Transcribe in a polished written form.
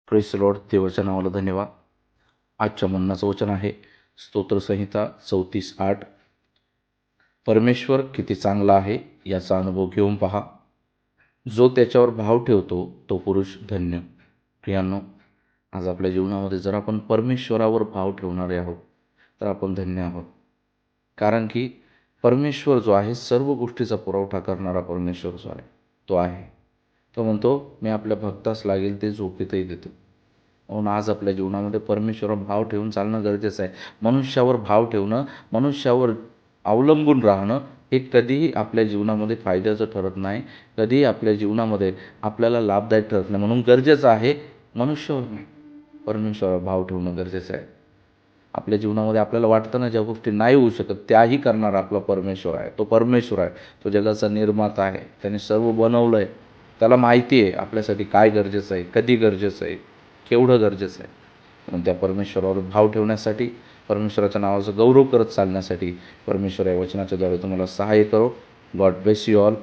Press Lord. देवाच्या नावाला धन्यवाद. आजच्या म्हणण्याचं वचन आहे स्तोत्रसंहिता 34:8. परमेश्वर किती चांगला आहे याचा अनुभव घेऊन पहा. जो त्याच्यावर भाव ठेवतो तो पुरुष धन्य. प्रियांनो, आज आपल्या जीवनामध्ये जर आपण परमेश्वरावर भाव ठेवणारे आहोत तर आपण धन्य आहोत. कारण की परमेश्वर जो आहे, सर्व गोष्टीचा पुरवठा करणारा परमेश्वर जो आहे तो आहे. तो म्हणतो, मी आपल्या भक्तास लागेल ते झोपेतही देतो. म्हणून आज आपल्या जीवनामध्ये परमेश्वरावर भाव ठेवून चालणं गरजेचं आहे. मनुष्यावर भाव ठेवणं, मनुष्यावर अवलंबून राहणं हे कधीही आपल्या जीवनामध्ये फायद्याचं ठरत नाही, कधीही आपल्या जीवनामध्ये आपल्याला लाभदायक ठरत नाही. म्हणून गरजेचं आहे मनुष्यावर नाही, परमेश्वरावर भाव ठेवणं गरजेचं आहे. आपल्या जीवनामध्ये आपल्याला वाटतं ना, ज्या गोष्टी नाही होऊ शकत त्याही करणारा आपला परमेश्वर आहे. तो परमेश्वर आहे, तो जगाचा निर्माता आहे. त्याने सर्व बनवलं आहे. त्याला माहिती आहे आपल्यासाठी काय गरजेचं आहे, कधी गरजेचं आहे, केवढं गरजेचं आहे. म्हणून त्या परमेश्वरावर भाव ठेवण्यासाठी, परमेश्वराच्या नावाचा गौरव करत चालण्यासाठी परमेश्वर या वचनाच्या द्वारे तुम्हाला सहाय्य करो. God bless you all.